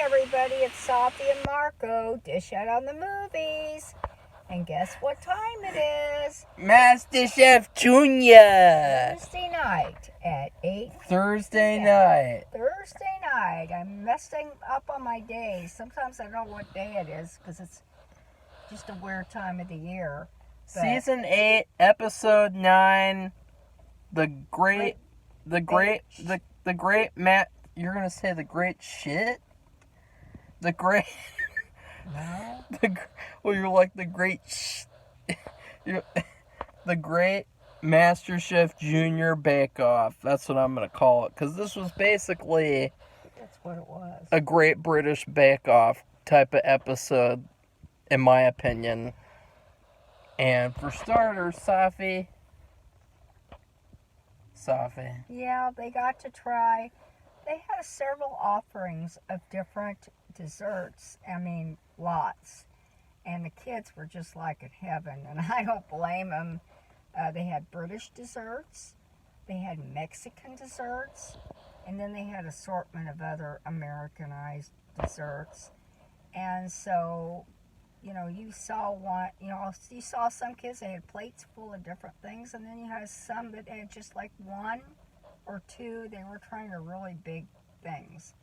everybody. It's Safi and Marco. Dish out on the movies. And guess what time it is? Masterchef Junior. Thursday night at 8. Thursday night. Thursday night. I'm messing up on my days. Sometimes I don't know what day it is because it's just a weird time of the year. But Season 8, Episode 9. The great Matt. You're gonna say the great shit? The great. No. You're like the great. The great Masterchef Junior Bake Off. That's what I'm gonna call it, because this was basically. That's what it was. A Great British Bake Off type of episode, in my opinion. And for starters, Safi. Yeah, they got to try. They had several offerings of different desserts. I mean, lots. And the kids were just like in heaven, and I don't blame them. They had British desserts, they had Mexican desserts, and then they had assortment of other Americanized desserts. And so, you saw one, you saw some kids, they had plates full of different things, and then you had some that had just like one or two. They were trying to really big things.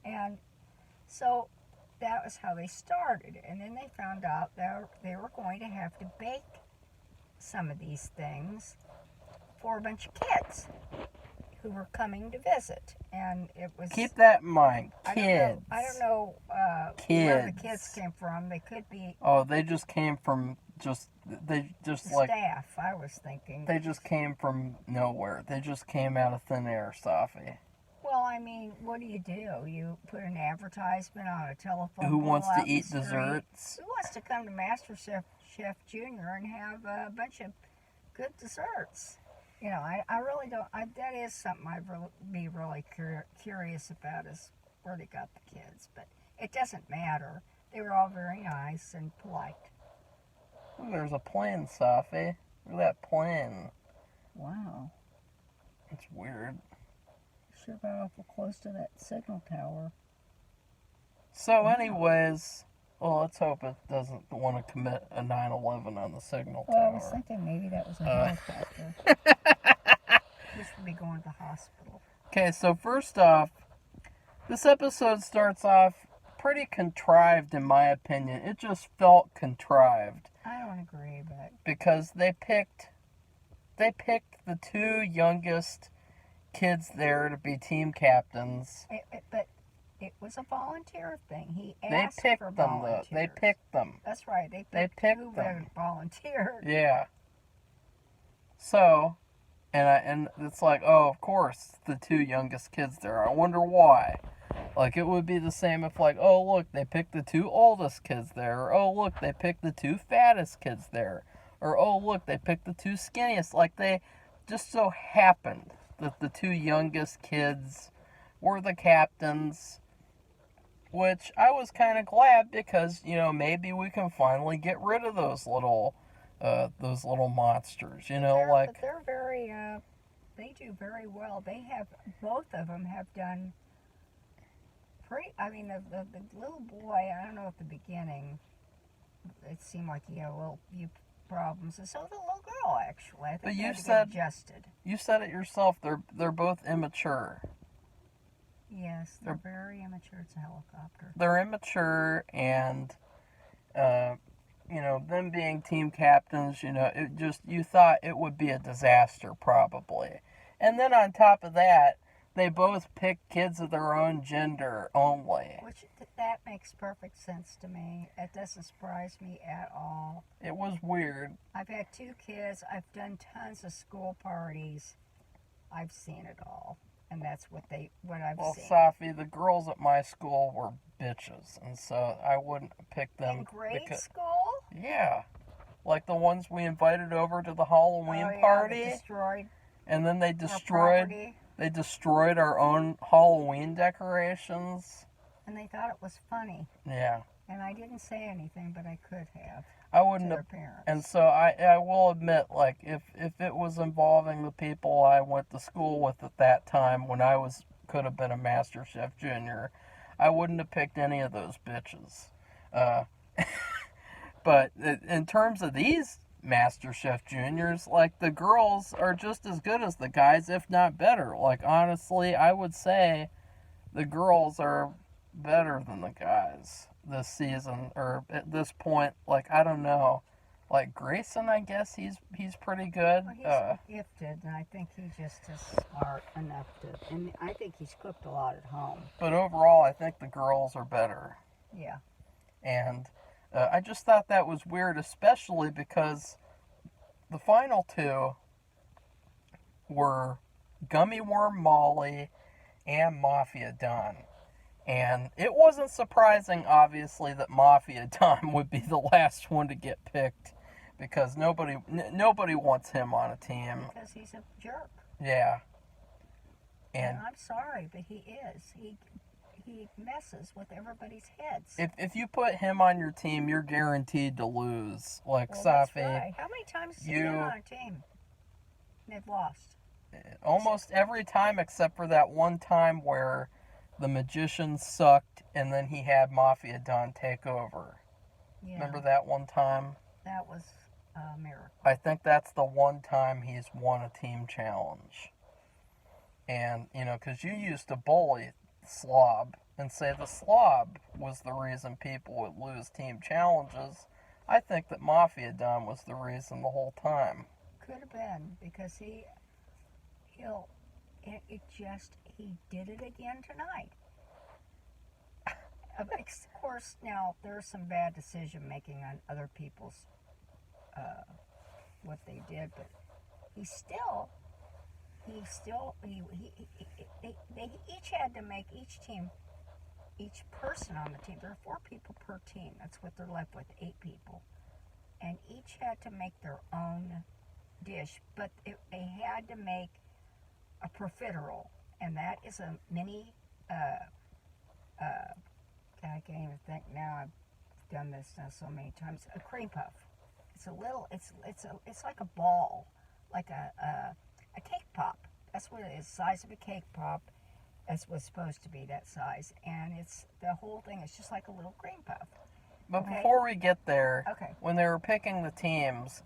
And so that was how they started. And then they found out that they were going to have to bake some of these things for a bunch of kids who were coming to visit. And it was... Keep that in mind. Kids. I don't know where the kids came from. They could be... Oh, they just came from the like... staff, I was thinking. They just came from nowhere. They just came out of thin air, Safi. Well, I mean, what do? You put an advertisement on a telephone. Who wants to eat desserts? Who wants to come to Masterchef Junior and have a bunch of good desserts? I really don't. That is something I'd be really curious about, is where they got the kids. But it doesn't matter. They were all very nice and polite. Ooh, there's a plane, Safi. Look at that plane. Wow. It's weird. Sure got awful close to that signal tower. So anyways, well, let's hope it doesn't want to commit a 9/11 on the signal tower. Well, I was thinking maybe that was a helicopter. This would be going to the hospital. Okay, so first off, this episode starts off pretty contrived, in my opinion. It just felt contrived. I don't agree, but... Because they picked the two youngest kids there to be team captains. But it was a volunteer thing. He asked for volunteers. They picked them. That's right. They picked who volunteered. Yeah. So, and it's like, oh, of course, the two youngest kids there. I wonder why. Like, it would be the same if, like, oh, look, they picked the two oldest kids there. Or, oh, look, they picked the two fattest kids there. Or, oh, look, they picked the two skinniest. Like, they just so happened that the two youngest kids were the captains, which I was kind of glad, because, maybe we can finally get rid of those little monsters, But they're very, they do very well. Both of them have done the little boy, I don't know at the beginning, it seemed like he had a few problems, and so the little girl, actually. I think they had to get adjusted. You said it yourself, they're both immature. Yes, they're very immature. It's a helicopter. They're immature, and, them being team captains, you thought it would be a disaster, probably. And then on top of that, they both picked kids of their own gender only. Which, that makes perfect sense to me. It doesn't surprise me at all. It was weird. I've had two kids. I've done tons of school parties. I've seen it all. And that's what I've seen. Well, Safi, the girls at my school were bitches, and so I wouldn't pick them. In grade school? Yeah. Like the ones we invited over to the Halloween party. Destroyed. And then they destroyed our own Halloween decorations. And they thought it was funny. Yeah. And I didn't say anything, but I could have. I wouldn't to have. Their parents. And so I will admit, like, if it was involving the people I went to school with at that time, when I could have been a Masterchef Junior, I wouldn't have picked any of those bitches. Uh, but in terms of these MasterChef Juniors, like, the girls are just as good as the guys, if not better. Like, honestly, I would say the girls are better than the guys this season, or at this point. Like, I don't know. Like, Grayson, I guess he's pretty good. Well, he's gifted, and I think he just is smart enough to. And I think he's cooked a lot at home. But overall, I think the girls are better. Yeah. And I just thought that was weird, especially because the final two were Gummy Worm Molly and Mafia Don. And it wasn't surprising, obviously, that Mafia Don would be the last one to get picked, because nobody wants him on a team. Because he's a jerk. Yeah. And I'm sorry, but he is. He messes with everybody's heads. If you put him on your team, you're guaranteed to lose. Like, well, Safi. That's right. How many times has he been on a team? They've lost. Almost every time, except for that one time where the magician sucked and then he had Mafia Don take over. Yeah. Remember that one time? That was a miracle. I think that's the one time he's won a team challenge. And, because you used to bully Slob and say the Slob was the reason people would lose team challenges. I think that Mafia Don was the reason the whole time. Could have been, because he did it again tonight. Of course, now there's some bad decision making on other people's what they did, but they each had to make each person on the team. There are 4 people per team. That's what they're left with, 8 people, and each had to make their own dish, but they had to make a profiterole, and that is a mini. I can't even think now. I've done this now so many times. A cream puff. It's a little. It's like a ball, like a cake pop. That's what it is. Size of a cake pop. That's what's supposed to be that size, and the whole thing is just like a little cream puff. But okay? Before we get there, okay. When they were picking the teams,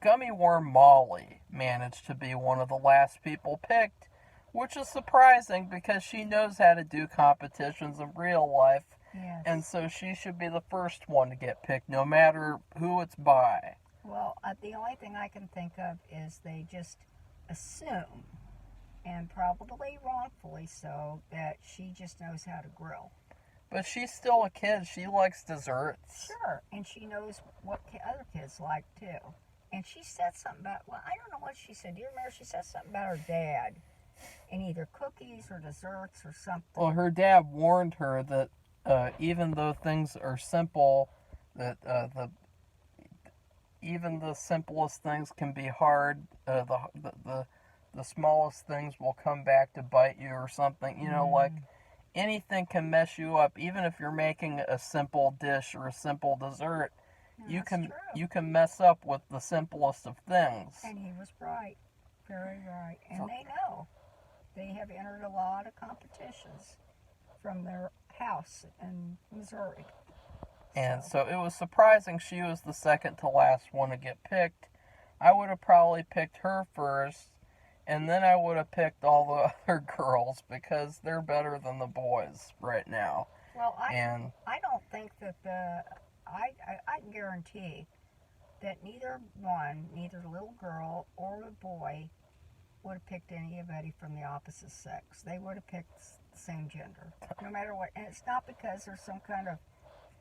Gummy Worm Molly managed to be one of the last people picked, which is surprising because she knows how to do competitions in real life. Yes. And so she should be the first one to get picked, no matter who it's by. Well, the only thing I can think of is they just assume, and probably wrongfully so, that she just knows how to grill. But she's still a kid. She likes desserts. Sure, and she knows what other kids like, too. And she said something about, well, I don't know what she said. Do you remember? She said something about her dad and either cookies or desserts or something. Well, her dad warned her that even though things are simple, that even the simplest things can be hard. The smallest things will come back to bite you or something. Like anything can mess you up. Even if you're making a simple dish or a simple dessert, you can mess up with the simplest of things. And he was right, very right. And they know. They have entered a lot of competitions from their house in Missouri. And so it was surprising she was the second to last one to get picked. I would have probably picked her first, and then I would have picked all the other girls because they're better than the boys right now. Well, I don't think that I guarantee that neither the little girl or the boy would have picked anybody from the opposite sex. They would have picked the same gender, no matter what. And it's not because there's some kind of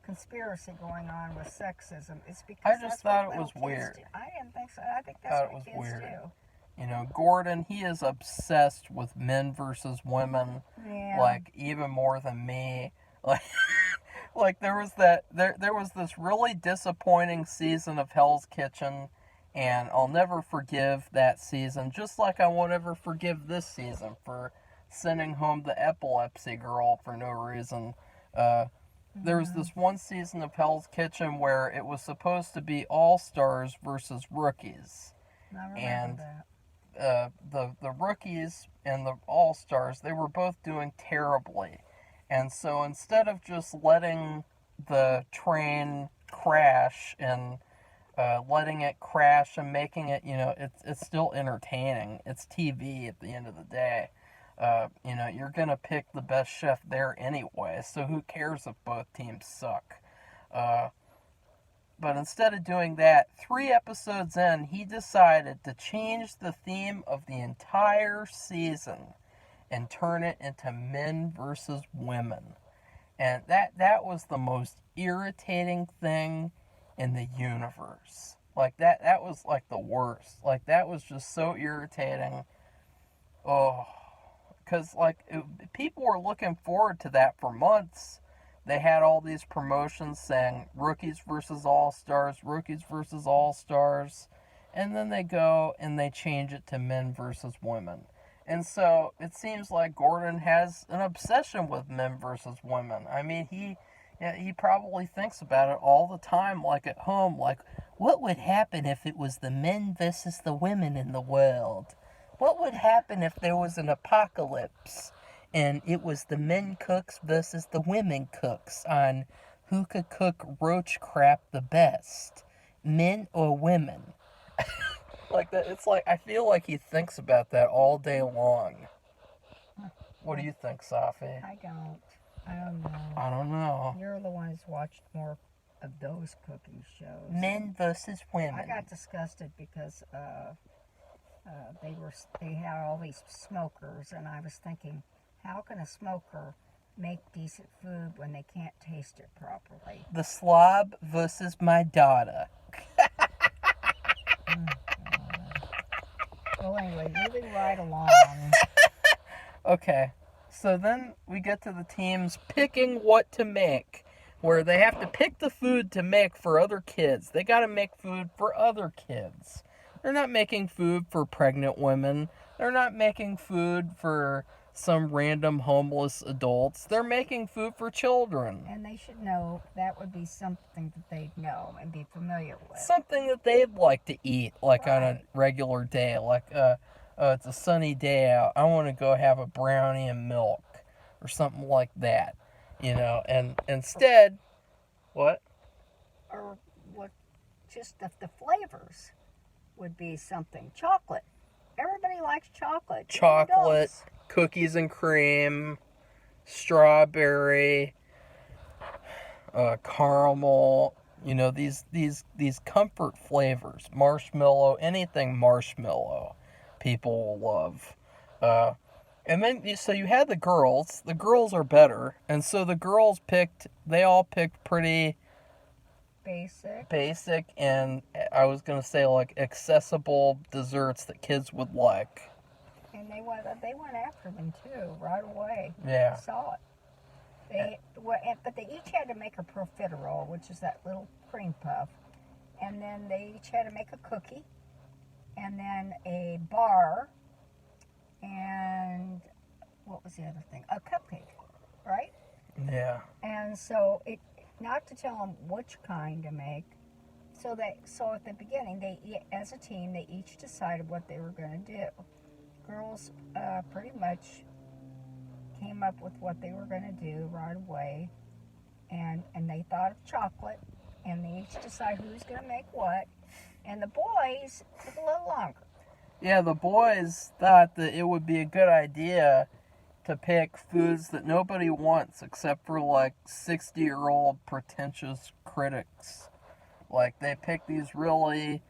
conspiracy going on with sexism. It's because I just thought it was kids weird. do. I didn't think so. I think that's what kids do. Gordon, he is obsessed with men versus women, Yeah. like even more than me. Like there was this really disappointing season of Hell's Kitchen, and I'll never forgive that season, just like I won't ever forgive this season for sending home the epilepsy girl for no reason. There was this one season of Hell's Kitchen where it was supposed to be all-stars versus rookies. I remember that. The rookies and the all-stars, they were both doing terribly. And so instead of just letting the train crash and letting it crash and making it, it's still entertaining. It's TV at the end of the day. You're going to pick the best chef there anyway, so who cares if both teams suck? But instead of doing that, 3 episodes in, he decided to change the theme of the entire season and turn it into men versus women. And that was the most irritating thing in the universe. Like, that was, like, the worst. Like, that was just so irritating. Oh, because, like, people were looking forward to that for months. They had all these promotions saying rookies versus all-stars, rookies versus all-stars. And then they go and they change it to men versus women. And so it seems like Gordon has an obsession with men versus women. I mean, he probably thinks about it all the time, like at home, like, what would happen if it was the men versus the women in the world? What would happen if there was an apocalypse and it was the men cooks versus the women cooks on who could cook roach crap the best, men or women? Like that, it's like I feel like he thinks about that all day long. What do you think, Safi? I don't. I don't know. I don't know. You're the one who's watched more of those cooking shows. Men versus women. I got disgusted because they had all these smokers, and I was thinking, how can a smoker make decent food when they can't taste it properly? The slob versus my daughter. Well, anyway, moving right along. Okay, so then we get to the teams picking what to make, where they have to pick the food to make for other kids. They got to make food for other kids. They're not making food for pregnant women. They're not making food for some random homeless adults. They're making food for children. And they should know that would be something that they'd know and be familiar with. Something that they'd like to eat, like on a regular day. Like, it's a sunny day out. I want to go have a brownie and milk or something like that. And instead, what? Or what? Just the flavors would be something. Chocolate. Everybody likes chocolate. Chocolate, cookies and cream, strawberry, caramel. These comfort flavors. Marshmallow, anything marshmallow, people will love. And then, so you had the girls. The girls are better. And so the girls they all picked pretty basic, and I was going to say, like, accessible desserts that kids would like. And they went after them, too, right away. Yeah. I saw it. But they each had to make a profiterole, which is that little cream puff. And then they each had to make a cookie. And then a bar. And what was the other thing? A cupcake, right? Yeah. And so not to tell them which kind to make. So at the beginning, as a team, they each decided what they were going to do. Girls pretty much came up with what they were going to do right away, and they thought of chocolate, and they each decided who's going to make what. And the boys took a little longer. Yeah, the boys thought that it would be a good idea to pick foods that nobody wants except for, like, 60-year-old pretentious critics. Like, they picked these really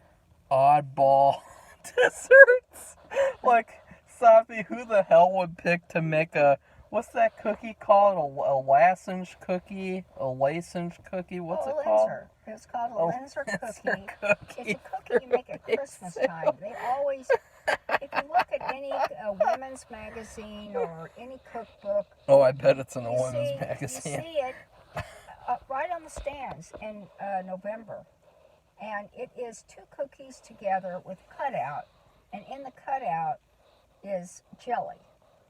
oddball desserts. Like, Safi, who the hell would pick to make what's that cookie called? A lozenge cookie? A lozenge cookie? What's it called? It's called a Linzer cookie. It's a cookie you make at Christmas time. They always, if you look at any women's magazine or any cookbook. Oh, I bet it's in a women's magazine. You see it right on the stands in November. And it is 2 cookies together with cutout. And in the cutout is jelly.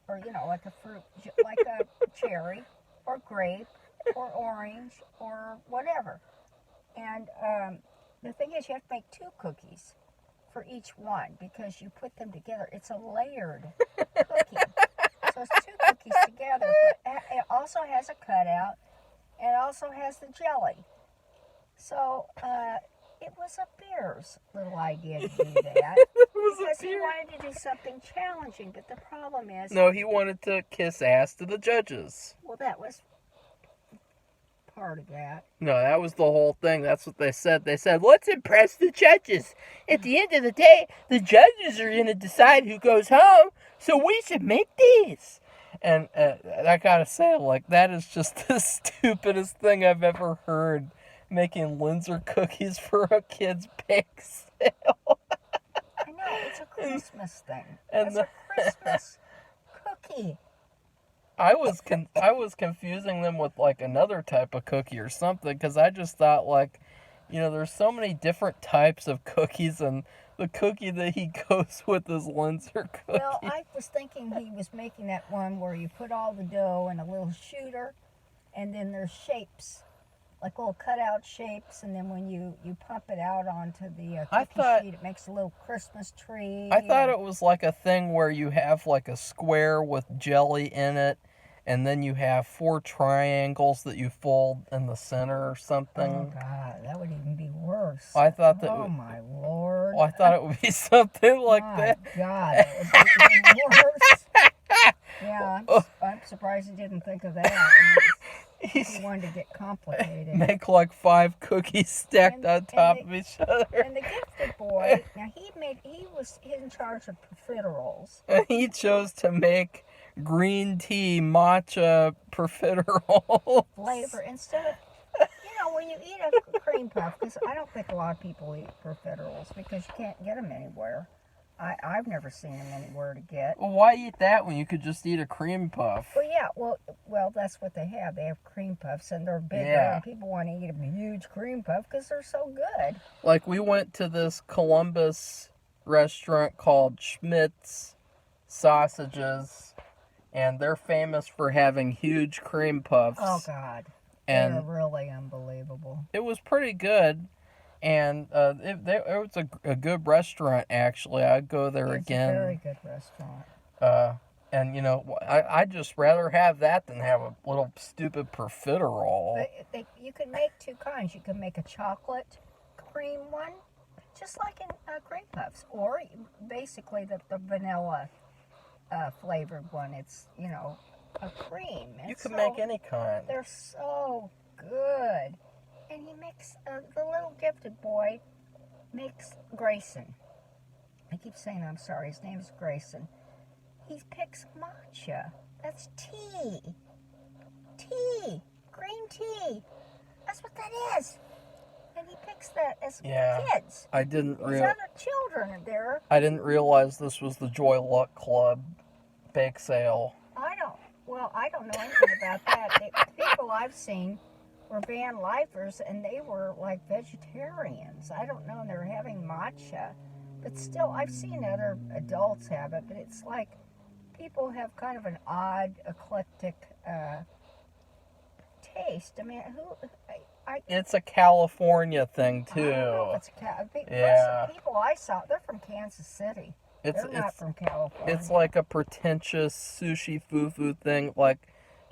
Or, like a fruit, like a cherry or grape or orange or whatever. And the thing is, you have to make 2 cookies for each one because you put them together. It's a layered cookie. So it's two cookies together, but it also has a cutout, and it also has the jelly. So it was a bear's little idea to do that. Because he wanted to do something challenging, but the problem is... No, he wanted to kiss ass to the judges. Well, that was part of that. No, that was the whole thing. That's what they said. They said, let's impress the judges. At the end of the day, the judges are going to decide who goes home, so we should make these. And I gotta say, like, that is just the stupidest thing I've ever heard. Making Linzer cookies for a kid's bake sale. I know, it's a Christmas thing. And It's a Christmas cookie. I was confusing them with like another type of cookie or something, because I just thought, like, you know, there's so many different types of cookies, and the cookie that he goes with is Linzer cookie. Well, I was thinking he was making that one where you put all the dough in a little shooter, and then there's shapes, like little cutout shapes, and then when you pump it out onto the cookie sheet, it makes a little Christmas tree. I thought it was like a thing where you have like a square with jelly in it, and then you have 4 triangles that you fold in the center or something. Oh, God, that would even be worse. I thought that. Oh, my Lord. Well, I thought it would be something like that. God, that would be even worse. Yeah, I'm surprised he didn't think of that. He wanted to get complicated. Make like 5 cookies stacked on top of each other. And the gifted boy, now he was in charge of profiteroles. And he chose to make green tea matcha profiterole flavor instead of, when you eat a cream puff, because I don't think a lot of people eat profiteroles because you can't get them anywhere. I've never seen them anywhere to get. Well, why eat that when you could just eat a cream puff? Well, yeah, well, that's what they have. They have cream puffs, and they're bigger, and people want to eat a huge cream puff because they're so good. Like, we went to this Columbus restaurant called Schmidt's Sausages, and they're famous for having huge cream puffs. Oh, God. And they're really unbelievable. It was pretty good. And it was a good restaurant, actually. I'd go there again. It's a very good restaurant. And, I'd just rather have that than have a little stupid profiterole. But you can make 2 kinds. You can make a chocolate cream one, just like in cream puffs. Or basically the vanilla flavored one. It's, a cream. And you can make any kind. They're so good. And he makes, the little gifted boy makes Grayson. I keep saying I'm sorry, his name is Grayson. He picks matcha. That's tea. Tea. Green tea. That's what that is. And he picks that as kids. I didn't There's other children in there. I didn't realize this was the Joy Luck Club bake sale. I don't know anything about that. The people I've seen were van lifers, and they were like vegetarians. I don't know, and they're having matcha. But still, I've seen other adults have it, but it's like people have kind of an odd, eclectic taste. I mean, it's a California thing, too. I don't know if it's people I saw, they're from Kansas City. They're not from California. It's like a pretentious sushi foo-foo thing. Like,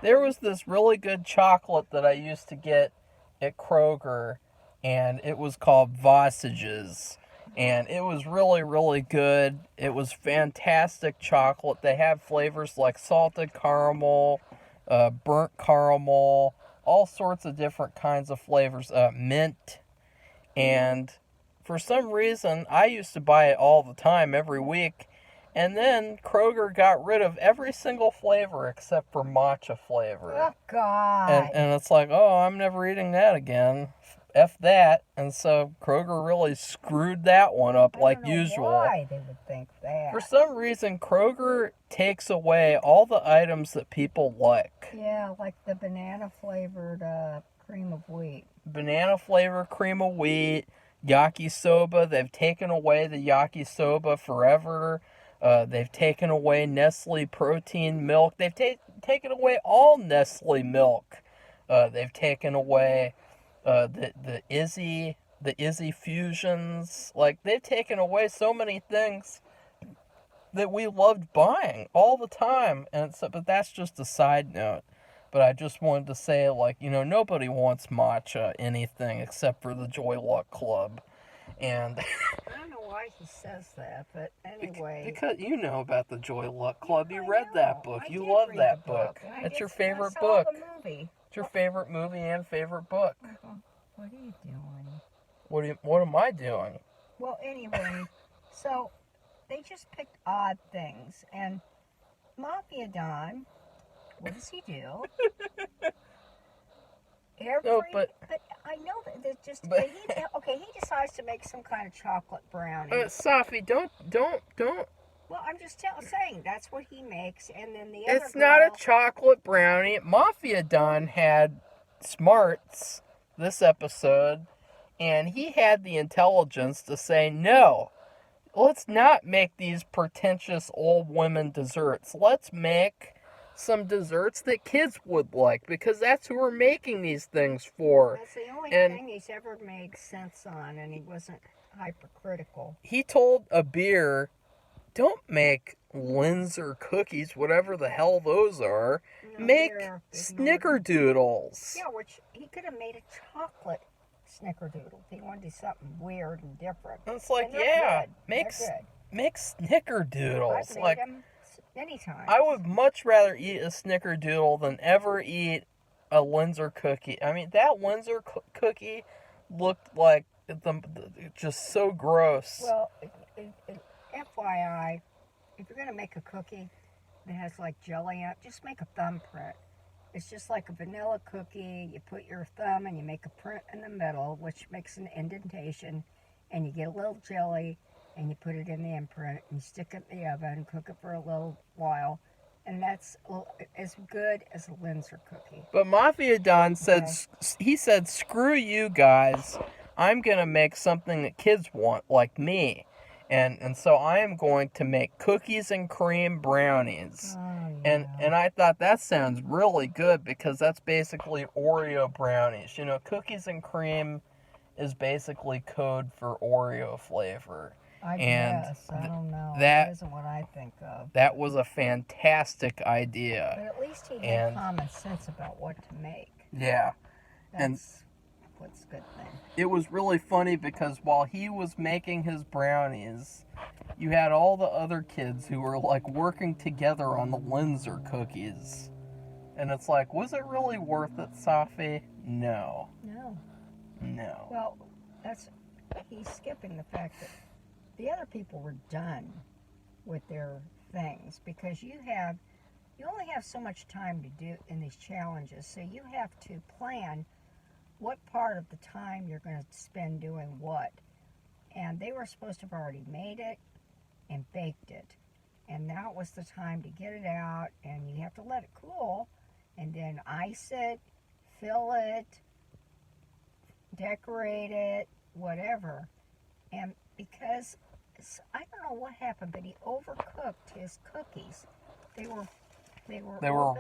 there was this really good chocolate that I used to get at Kroger, and it was called Vosages. And it was really, really good. It was fantastic chocolate. They have flavors like salted caramel, burnt caramel, all sorts of different kinds of flavors, mint. And for some reason, I used to buy it all the time, every week. And then Kroger got rid of every single flavor except for matcha flavor. Oh, God. And it's like, oh, I'm never eating that again. F that. And so Kroger really screwed that one up like usual. Why they would think that. For some reason, Kroger takes away all the items that people like. Yeah, like the banana flavored cream of wheat. Banana flavored cream of wheat, yakisoba. They've taken away the yakisoba forever. They've taken away Nestle protein milk. They've taken away all Nestle milk. They've taken away the Izzy fusions. Like, they've taken away so many things. that we loved buying all the time. And but that's just a side note. But I just wanted to say, like, nobody wants matcha anything except for the Joy Luck Club. And I don't know why he says that, but anyway. because you know about the Joy Luck Club. You read that book. I You did love read that the book. And It's your I favorite saw book. the movie. It's your favorite movie and favorite book. What are you doing? What am I doing? Well, anyway, so they just picked odd things. And Mafia Don, what does he do? But I know that just he decides to make some kind of chocolate brownie. Safi, don't. Well, I'm just saying that's what he makes, and then the It's not a chocolate brownie. Mafia Don had smarts this episode, and he had the intelligence to say, no, let's not make these pretentious old women desserts. Let's make some desserts that kids would like, because that's who we're making these things for. That's the only thing he's ever made sense on, and he wasn't hypercritical. He told a beer, don't make Linzer cookies, whatever the hell those are. Make snickerdoodles. Yeah, which he could have made a chocolate snickerdoodle if he wanted to do something weird and different. And it's like, make snickerdoodles. I've made them many times. I would much rather eat a snickerdoodle than ever eat a Linzer cookie. I mean, that Linzer cookie looked like just so gross. Well, FYI, if you're going to make a cookie that has like jelly in it, just make a thumbprint. It's just like a vanilla cookie. You put your thumb and you make a print in the middle, which makes an indentation, and you get a little jelly and you put it in the imprint and you stick it in the oven, cook it for a little while, and that's as good as a Linzer cookie. But Mafia Don said, he said, screw you guys. I'm going to make something that kids want, like me. And so I am going to make cookies and cream brownies. Oh, yeah. And I thought that sounds really good, because that's basically Oreo brownies. Cookies and cream is basically code for Oreo flavor. I guess. I don't know. That isn't what I think of. That was a fantastic idea. But at least he had common sense about what to make. Yeah. That's what's a good thing. It was really funny, because while he was making his brownies, you had all the other kids who were like working together on the Linzer cookies. And it's like, was it really worth it, Safi? No. Well, he's skipping the fact that the other people were done with their things, because you only have so much time to do in these challenges, so you have to plan what part of the time you're going to spend doing what. And they were supposed to have already made it and baked it, and now it was the time to get it out, and you have to let it cool and then ice it, fill it, decorate it, whatever. And because I don't know what happened, but he overcooked his cookies. They were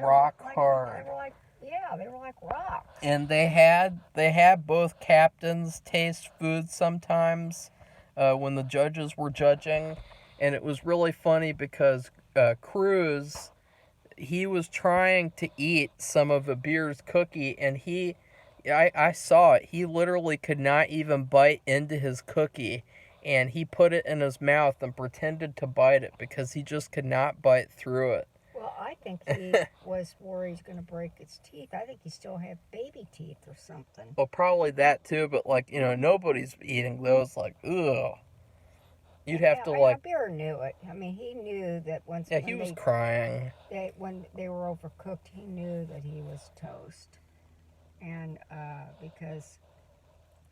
rock hard. They were like rocks. And they had both captains taste food sometimes when the judges were judging, and it was really funny because Cruz, he was trying to eat some of Abir's cookie, and I saw it. He literally could not even bite into his cookie, and he put it in his mouth and pretended to bite it because he just could not bite through it. Well, I think he was worried he's going to break his teeth. I think he still had baby teeth or something. Well, probably that too, but nobody's eating those, like, ugh. You'd have to like. Abir knew it. I mean, he knew that once. Yeah, he was crying. When they were overcooked, he knew that he was toast, and because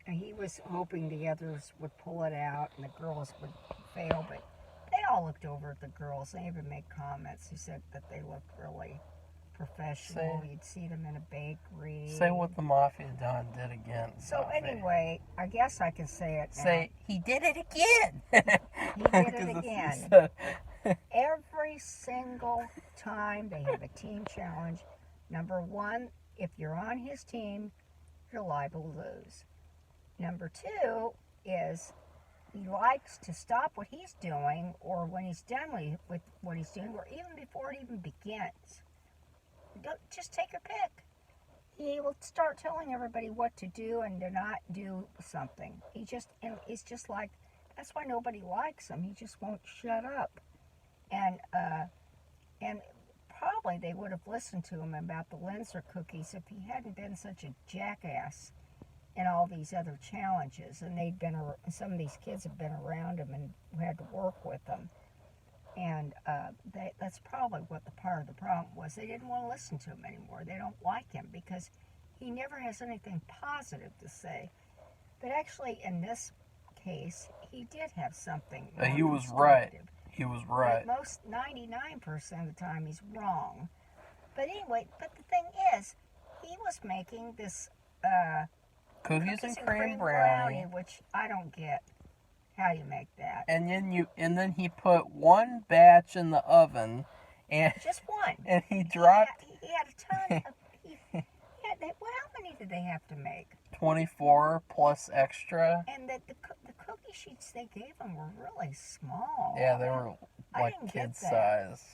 he was hoping the others would pull it out and the girls would fail, but they all looked over at the girls. They even made comments. He said that they looked really professional. You'd see them in a bakery. Say what the Mafia Don did again. So anyway, I guess I can say it now. Say, he did it again. He did it again. Every single time they have a team challenge, number one, if you're on his team, you're liable to lose. Number two is he likes to stop what he's doing, or when he's done with what he's doing, or even before it even begins. Just take a pick. He will start telling everybody what to do and to not do something. He's just like, that's why nobody likes him. He just won't shut up. And probably they would have listened to him about the Linzer cookies if he hadn't been such a jackass in all these other challenges. And some of these kids have been around him and had to work with him. And that's probably what the part of the problem was. They didn't want to listen to him anymore. They don't like him because he never has anything positive to say. But actually, in this case, he did have something. He was right. He was right. But 99% of the time, he's wrong. But anyway, the thing is, he was making this cookies and cream brownie, which I don't get. How do you make that? And then he put one batch in the oven, and just one. And he dropped. He had a ton of. Well, how many did they have to make? 24 plus extra. And the cookie sheets they gave him were really small. Yeah, they were like kid size.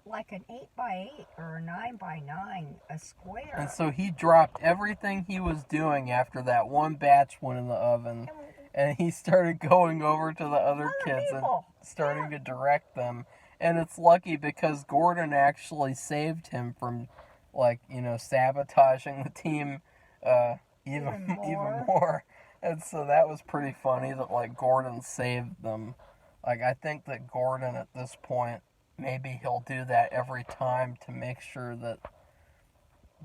Like an 8x8 or a 9x9, a square. And so he dropped everything he was doing after that one batch went in the oven, and he started going over to the other kids and starting to direct them. And it's lucky because Gordon actually saved him from, sabotaging the team even more. And so that was pretty funny that, Gordon saved them. I think that Gordon at this point, maybe he'll do that every time to make sure that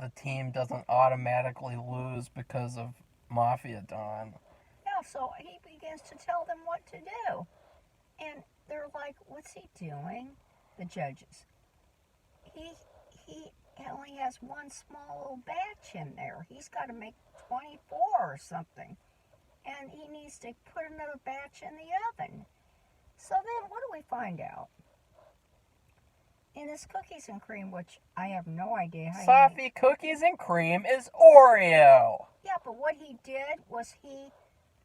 the team doesn't automatically lose because of Mafia Don. Yeah, so he begins to tell them what to do. And they're like, what's he doing? The judges. He only has one small little batch in there. He's got to make 24 or something. And he needs to put another batch in the oven. So then what do we find out? In this cookies and cream, which I have no idea how Safi cookies and cream is Oreo. Yeah, but what he did was he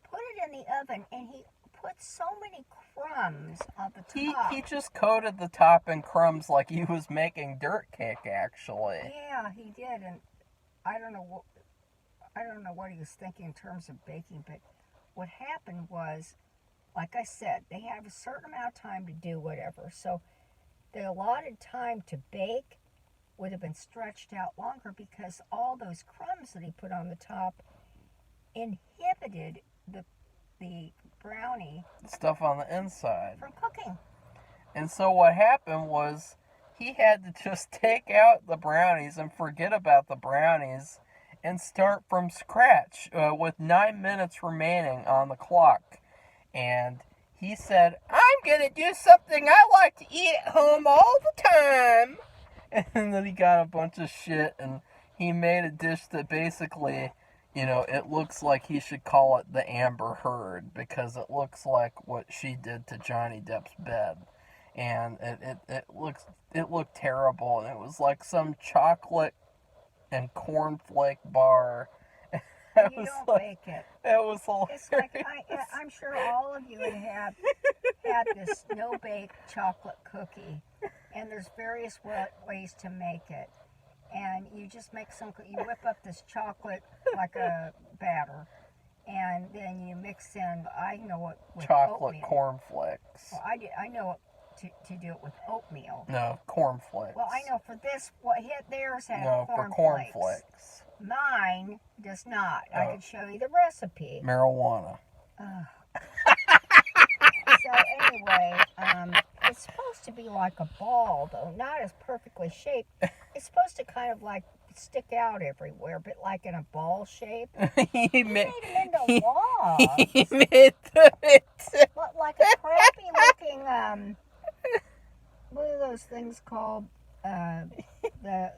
put it in the oven and he put so many crumbs on the top. He just coated the top in crumbs like he was making dirt cake, actually. Yeah, he did, and I don't know what he was thinking in terms of baking, but what happened was, like I said, they have a certain amount of time to do whatever. So the allotted time to bake would have been stretched out longer because all those crumbs that he put on the top inhibited the brownie stuff on the inside from cooking. And so what happened was he had to just take out the brownies and forget about the brownies and start from scratch with 9 minutes remaining on the clock. And he said, I'm going to do something I like to eat at home all the time. And then he got a bunch of shit and he made a dish that basically, it looks like he should call it the Amber Heard because it looks like what she did to Johnny Depp's bed. And it looked terrible. And it was like some chocolate and cornflake bar. You don't bake it. It was hilarious. It's like I'm sure all of you had this no-bake chocolate cookie, and there's various ways to make it. And you just make you whip up this chocolate like a batter, and then you mix in, I know what, with chocolate oatmeal. Cornflakes. Well, I know to do it with oatmeal. No, cornflakes. Well, I know for this, what hit theirs had cornflakes. For cornflakes. Mine does not. I can show you the recipe. Marijuana. So anyway, it's supposed to be like a ball, though not as perfectly shaped. It's supposed to kind of stick out everywhere, but like in a ball shape. He made them into logs. He made them into... Like a crappy looking, what are those things called? They're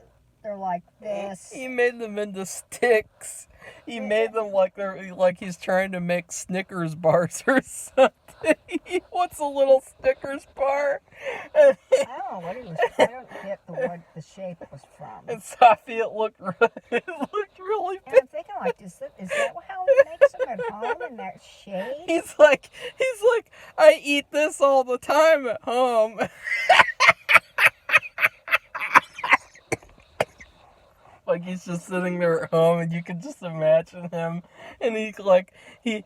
like this. He made them into sticks. He made them like he's trying to make Snickers bars or something. What's a little Snickers bar? I don't know what he was. I don't get what the shape was from. And Safi, it looked really And big. I'm thinking, is that how he makes them at home that shade. He's like, I eat this all the time at home. Like he's just sitting there at home, and you can just imagine him, and he's like, he's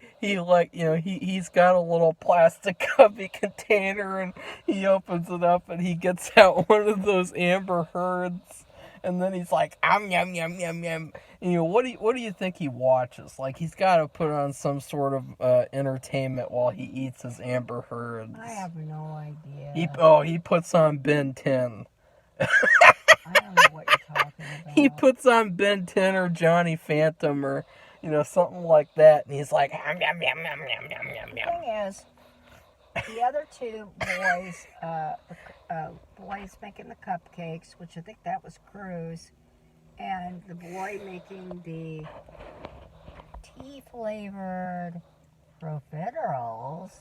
got a little plastic cubby container, and he opens it up, and he gets out one of those Amber Heards, and then he's like, yum yum yum yum. And, what do you think he watches? Like he's got to put on some sort of entertainment while he eats his Amber Heards. I have no idea. He puts on Ben 10. I don't know what you're talking about. He puts on Ben 10 or Johnny Phantom or, something like that. And he's like, yum, yum, yum, yum, yum, yum, yum. The thing is, the other two boys, boys making the cupcakes, which I think that was Cruz, and the boy making the tea-flavored profiteroles,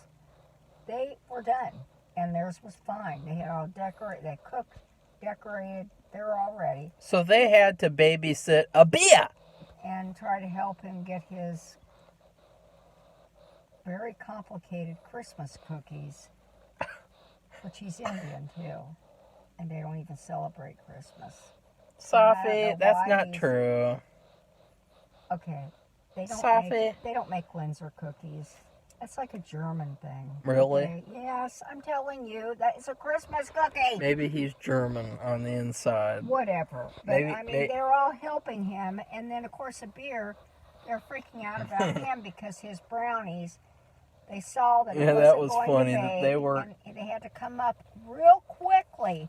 they were done. And theirs was fine. They had all they cooked, decorated, they were all ready. So they had to babysit a beer. And try to help him get his very complicated Christmas cookies, which he's Indian too. And they don't even celebrate Christmas. Safi, that's not true. Okay. They don't make Linzer cookies. It's like a German thing. Really? Okay? Yes, I'm telling you, that is a Christmas cookie. Maybe he's German on the inside. Whatever. But they're all helping him, and then of course a beer, they're freaking out about him because his brownies, they saw that it that was wasn't funny going to that bake, they were. And they had to come up real quickly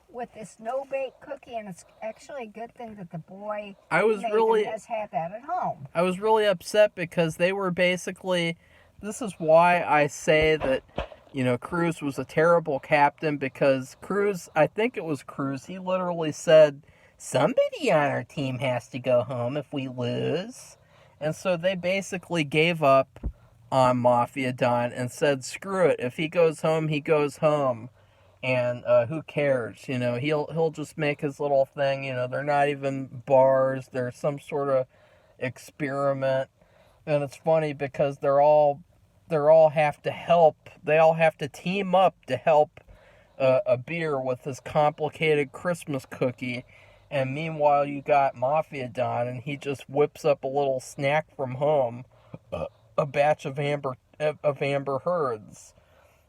with this no-bake cookie, and it's actually a good thing that the boy has had that at home. I was really upset because they were basically. This is why I say that, Cruz was a terrible captain, because I think it was Cruz, he literally said, somebody on our team has to go home if we lose. And so they basically gave up on Mafia Don and said, screw it, if he goes home, he goes home. And who cares? He'll just make his little thing. They're not even bars. They're some sort of experiment. And it's funny because they all have to help. They all have to team up to help a beer with this complicated Christmas cookie. And meanwhile, you got Mafia Don, and he just whips up a little snack from home, a batch of Amber Heards.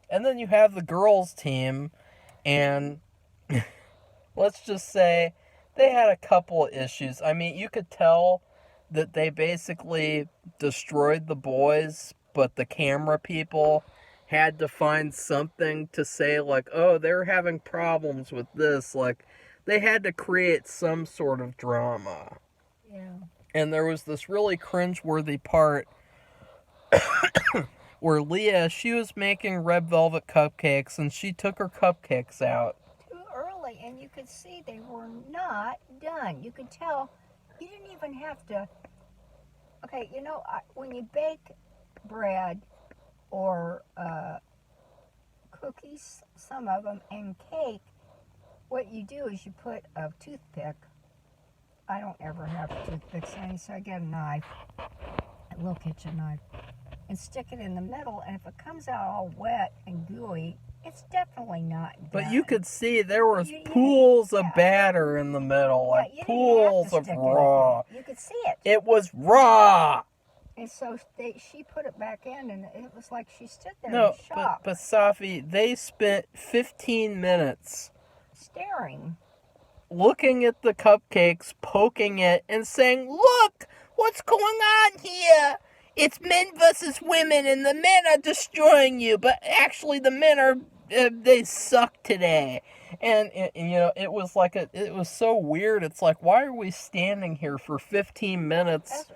And then you have the girls' team, and let's just say they had a couple of issues. I mean, you could tell that they basically destroyed the boys, but the camera people had to find something to say, like, oh, they're having problems with this. Like, they had to create some sort of drama. Yeah. And there was this really cringeworthy part where Leah, she was making red velvet cupcakes, and she took her cupcakes out. Too early, and you could see they were not done. You could tell you didn't even have to. Okay, when you bake bread or cookies, some of them, and cake, what you do is you put a toothpick. I don't ever have toothpicks, so I get a knife, a little kitchen knife, and stick it in the middle, and if it comes out all wet and gooey, it's definitely not done. But you could see there was pools of batter in the middle, like pools of raw. You could see it. It was raw. And so she put it back in, and it was like she stood there in shock. But Safi, they spent 15 minutes staring, looking at the cupcakes, poking it, and saying, look, what's going on here? It's men versus women, and the men are destroying you, but actually the men are, they suck today. And it was like it was so weird. It's like, why are we standing here for 15 minutes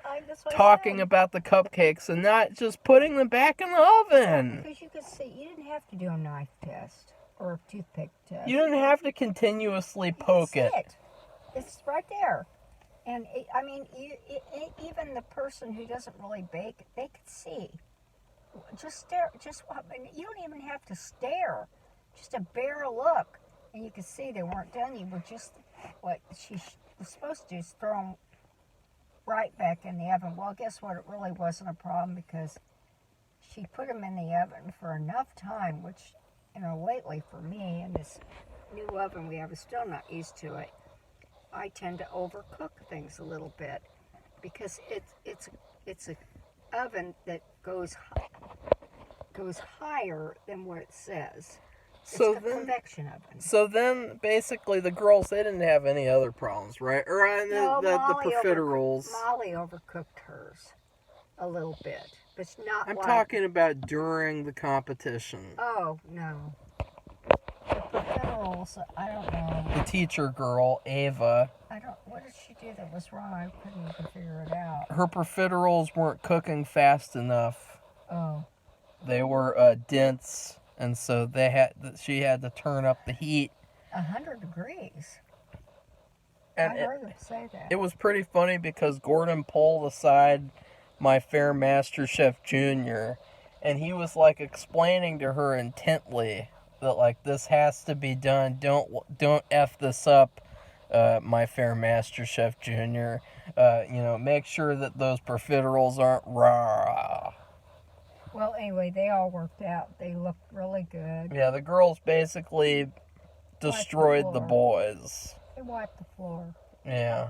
talking about the cupcakes and not just putting them back in the oven? Because you could see, you didn't have to do a knife test or a toothpick test. You didn't have to continuously poke it. It's right there. And even the person who doesn't really bake, they could see. Just stare. You don't even have to stare. Just a bare look, and you could see they weren't done. You were just what she was supposed to do is throw them right back in the oven. Well, guess what? It really wasn't a problem because she put them in the oven for enough time, which, lately for me in this new oven we have, is still not used to it. I tend to overcook things a little bit because it's a oven that goes higher than what it says. It's a convection oven. So then, basically, the girls, they didn't have any other problems, right? Or the profiteroles. Molly overcooked hers a little bit, but it's not. I'm talking about during the competition. Oh no, the profiteroles. I don't know. The teacher girl, Ava. What did she do that was wrong? I couldn't even figure it out. Her profiteroles weren't cooking fast enough. Oh. They were dense. And so she had to turn up the heat. 100 degrees. And I heard her say that. It was pretty funny because Gordon pulled aside my fair Masterchef Junior, and he was like explaining to her intently that like this has to be done. Don't F this up, my fair Masterchef Junior. Make sure that those profiteroles aren't raw. Well, anyway, they all worked out. They looked really good. Yeah, the girls basically destroyed the boys. They wiped the floor. Yeah.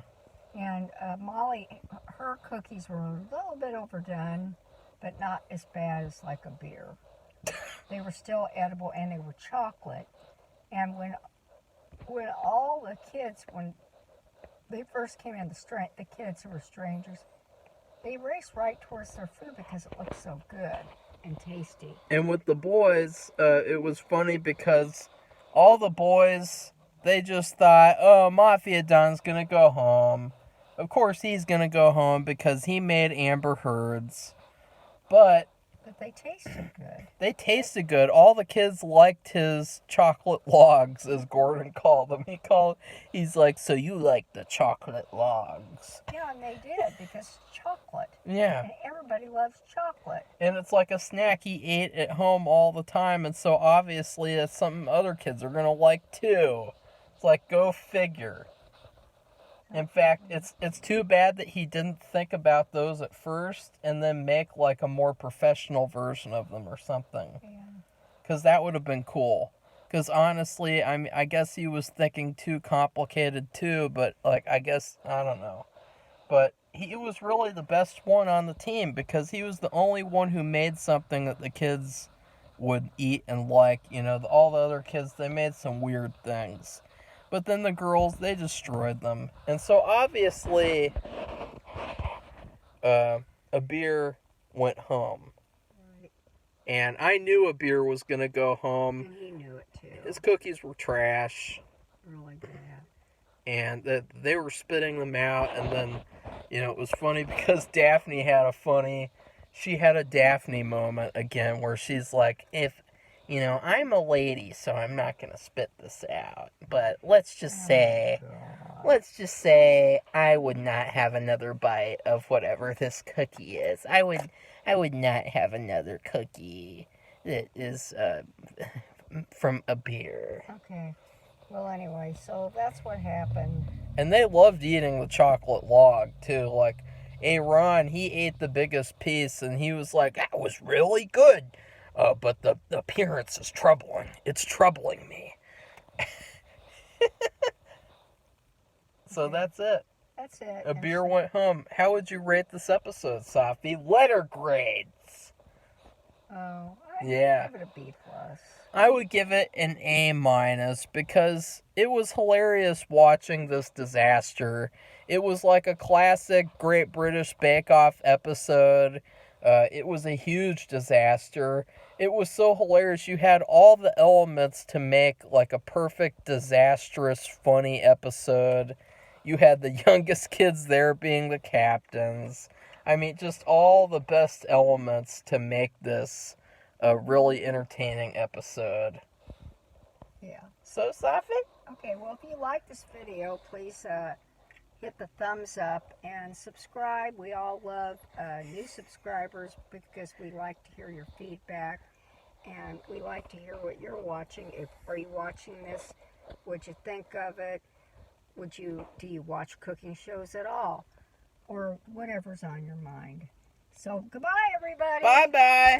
And Molly, her cookies were a little bit overdone, but not as bad as like a beer. They were still edible, and they were chocolate. And when all the kids, when they first came in, the kids who were strangers, they raced right towards their food because it looked so good and tasty. And with the boys, it was funny because all the boys, they just thought, oh, Mafia Don's going to go home. Of course he's going to go home because he made Amber Heard's. But they tasted good. They tasted good. All the kids liked his chocolate logs, as Gordon called them. He's like, so you like the chocolate logs. Yeah, and they did, because it's chocolate. Yeah. And everybody loves chocolate. And it's like a snack he ate at home all the time, and so obviously it's something other kids are going to like too. It's like, go figure. In fact, it's too bad that he didn't think about those at first and then make like a more professional version of them or something. Yeah. Because that would have been cool. Because honestly, I guess he was thinking too complicated too, but like, I don't know. But he was really the best one on the team because he was the only one who made something that the kids would eat and like. All the other kids, they made some weird things. But then the girls, they destroyed them. And so obviously, a beer went home. Right. And I knew a beer was going to go home. And he knew it too. His cookies were trash. Really bad. And they were spitting them out. And then, it was funny because Daphne had a Daphne moment again where she's like, I'm a lady, so I'm not going to spit this out. But let's just say I would not have another bite of whatever this cookie is. I would not have another cookie that is from a beer. Okay. Well, anyway, so that's what happened. And they loved eating the chocolate log, too. Like, Aaron, he ate the biggest piece, and he was like, that was really good. But the appearance is troubling. It's troubling me. So that's it. That's it. A beer went home. How would you rate this episode, Safi? Letter grades. Oh, I'd give it a B+. I would give it an A- because it was hilarious watching this disaster. It was like a classic Great British Bake Off episode. It was a huge disaster. It was so hilarious. You had all the elements to make like a perfect, disastrous, funny episode. You had the youngest kids there being the captains. I mean, just all the best elements to make this a really entertaining episode. Yeah. So, Safi? Okay, well, if you like this video, please hit the thumbs up and subscribe. We all love new subscribers because we like to hear your feedback, and we like to hear what you're watching. Are you watching this? What'd you think of it? Do you watch cooking shows at all? Or whatever's on your mind. So, goodbye, everybody. Bye-bye.